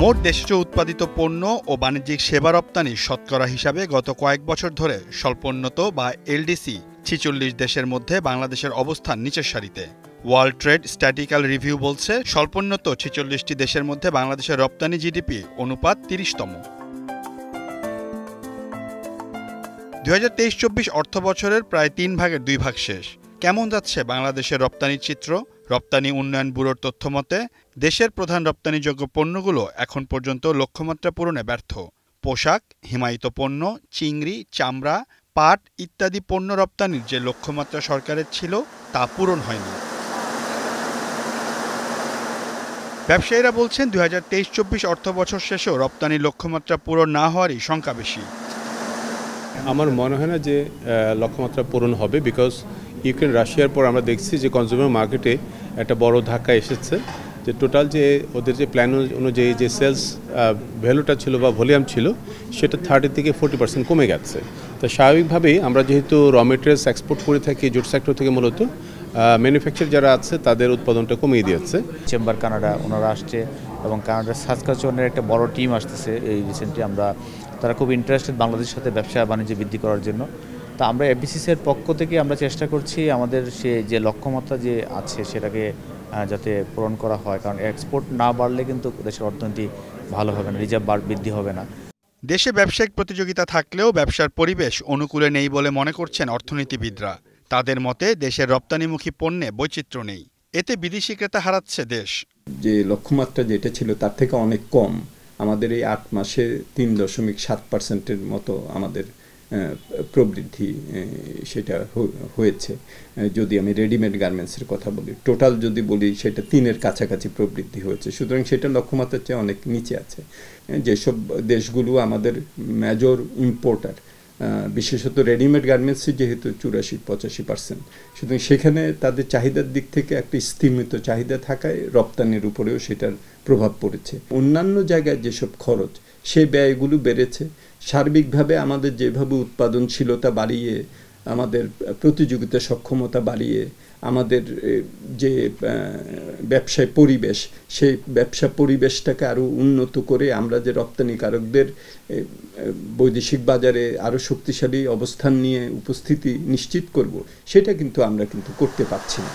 মোট দেশজ উৎপাদিত পণ্য ও বাণিজ্যিক সেবা রপ্তানির শতকরা হিসাবে গত কয়েক বছর ধরে স্বল্পোন্নত বা এলডিসি ৪৬ দেশের মধ্যে বাংলাদেশের অবস্থান নিচের সারিতে। ওয়ার্ল্ড ট্রেড স্ট্যাটিক্যাল রিভিউ বলছে, স্বল্পোন্নত ৪৬টি দেশের মধ্যে বাংলাদেশের রপ্তানি জিডিপি অনুপাত ৩০তম। ২০২৩-২৪ অর্থবছরের প্রায় ৩ ভাগের ২ ভাগ শেষ। কেমন যাচ্ছে বাংলাদেশের রপ্তানির চিত্র? রপ্তানি উন্নয়ন ব্যুরোর তথ্যমতে দেশের প্রধান রপ্তানিযোগ্য পণ্যগুলো এখন পর্যন্ত লক্ষ্যমাত্রা পূরণে ব্যর্থ। পোশাক, হিমায়িত পণ্য, চিংড়ি, চামড়া, পাট ইত্যাদি পণ্য রপ্তানির যে লক্ষ্যমাত্রা সরকারের ছিল তা পূরণ হয়নি। ব্যবসায়ীরা বলছেন ২০২৩-২৪ অর্থবছর শেষেও রপ্তানির লক্ষ্যমাত্রা পূরণ না হওয়ারই শঙ্কা বেশি। আমার মনে হয় না যে লক্ষ্যমাত্রা পূরণ হবে, বিকজ ইউক্রেন রাশিয়ার পর আমরা দেখছি যে কনজিউমার মার্কেটে একটা বড় ধাক্কা এসেছে, যে টোটাল যে ওদের যে প্ল্যান অনুযায়ী যে সেলস ভ্যালুটা ছিল বা ভলিউম ছিল সেটা 30 থেকে 40% কমে গেছে। তো স্বাভাবিকভাবেই আমরা যেহেতু র মেটেরিয়ালস এক্সপোর্ট করে থাকি জুট সেক্টর থেকে, মূলত ম্যানুফ্যাকচার যারা আছে তাদের উৎপাদনটা কমিয়ে দিয়েছে। চেম্বার কানাডা ওনারা আসছে এবং কানাডার সাসকাচুয়ানের একটা বড় টিম আসতেছে এই রিসেন্টলি। তারা খুব ইন্টারেস্টেড বাংলাদেশের সাথে ব্যবসা বাণিজ্য বৃদ্ধি করার জন্য। তা আমরা এফবিসিসির পক্ষ থেকে আমরা চেষ্টা করছি আমাদের যে লক্ষ্যমাত্রা যে আছে সেটাকে যাতে পূরণ করা হয়, কারণ এক্সপোর্ট না বাড়লে কিন্তু দেশের অর্থনীতি ভালো হবে না, রিজার্ভ বৃদ্ধি হবে না। দেশে ব্যবসায়িক প্রতিযোগিতা থাকলেও ব্যবসার পরিবেশ অনুকূলে নেই বলে মনে করছেন অর্থনীতিবিদরা। তাদের মতে দেশের রপ্তানিমুখী পণ্যে বৈচিত্র্য নেই, এতে বিদেশি ক্রেতা হারাচ্ছে দেশ। যে লক্ষ্যমাত্রা যেটা ছিল তার থেকে অনেক কম। আমাদের এই 8 মাসে 3.7% মতো আমাদের প্রবৃদ্ধি সেটা হয়েছে। যদি আমি রেডিমেড গার্মেন্টসের কথা বলি, টোটাল যদি বলি সেটা 3-এর কাছাকাছি প্রবৃদ্ধি হয়েছে। সুতরাং সেটা লক্ষ্যমাত্রার চেয়ে অনেক নিচে আছে। যেসব দেশগুলো আমাদের মেজর ইম্পোর্টার, বিশেষত রেডিমেড গার্মেন্টসে যেহেতু 84-85%, সুতরাং সেখানে তাদের চাহিদার দিক থেকে একটা স্থিমিত চাহিদা থাকায় রপ্তানির উপরেও সেটার প্রভাব পড়েছে। অন্যান্য জায়গায় যেসব খরচ, সেই ব্যয়গুলো বেড়েছে। সার্বিকভাবে আমাদের যেভাবে উৎপাদনশীলতা বাড়িয়ে, আমাদের প্রতিযোগিতা সক্ষমতা বাড়িয়ে, আমাদের যে ব্যবসায় পরিবেশ, সেই ব্যবসা পরিবেশটাকে আরও উন্নত করে আমরা যে রপ্তানিকারকদের বৈদেশিক বাজারে আরও শক্তিশালী অবস্থান নিয়ে উপস্থিতি নিশ্চিত করব, সেটা কিন্তু আমরা করতে পারছি না।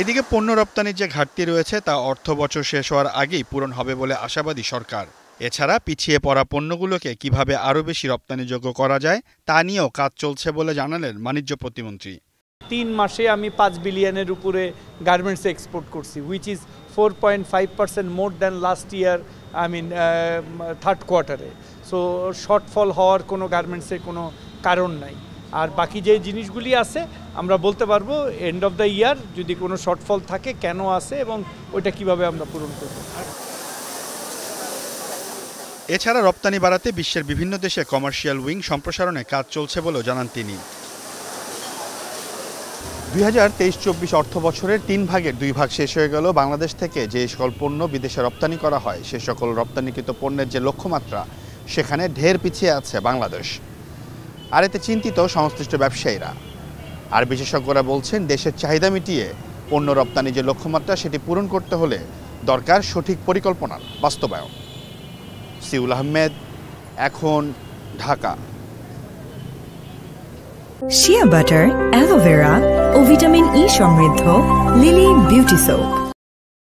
এদিকে পণ্য রপ্তানির যে ঘাটতি রয়েছে তা অর্থবছর শেষ হওয়ার আগেই পূরণ হবে বলে আশাবাদী সরকার। এছাড়া পিছিয়ে পড়া পণ্যগুলোকে কিভাবে আরও বেশি রপ্তানিযোগ্য করা যায় তা নিয়েও কাজ চলছে বলে জানালেন বাণিজ্য প্রতিমন্ত্রী। 3 মাসে আমি 5 বিলিয়নের উপরে গার্মেন্টস এক্সপোর্ট করছি, which is 4.5% more than last year, third কোয়ার্টারে। সো শর্টফল হওয়ার কোনো গার্মেন্টসের কোনো কারণ নাই। আর বাকি যে জিনিসগুলি আছে আমরা বলতে পারবো এন্ড অফ দ্য ইয়ার যদি কোনো শর্টফল থাকে কেন আছে এবং ওইটা কিভাবে আমরা পূরণ করব। এছাড়া রপ্তানি বাড়াতে বিশ্বের বিভিন্ন দেশে কমার্শিয়াল উইং সম্প্রসারণে কাজ চলছে বলেও জানান তিনি। ২০২৩-২৪ অর্থবছরের 3 ভাগের 2 ভাগ শেষ হয়ে গেল। বাংলাদেশ থেকে যে সকল পণ্য বিদেশে রপ্তানি করা হয় সে সকল রপ্তানিকৃত পণ্যের যে লক্ষ্যমাত্রা, সেখানে ঢের পিছিয়ে আছে বাংলাদেশ। আর এতে চিন্তিত সংশ্লিষ্ট ব্যবসায়ীরা। আর বিশেষজ্ঞরা বলছেন দেশের চাহিদা মিটিয়ে পণ্য রপ্তানি যে লক্ষ্যমাত্রা সেটি পূরণ করতে হলে দরকার সঠিক পরিকল্পনার বাস্তবায়ন। সিউল আহমেদ, এখন, ঢাকা। শিয়া বাটার, অ্যালোভেরা ও ভিটামিন ই সমৃদ্ধ লিলি বিউটি সোপ।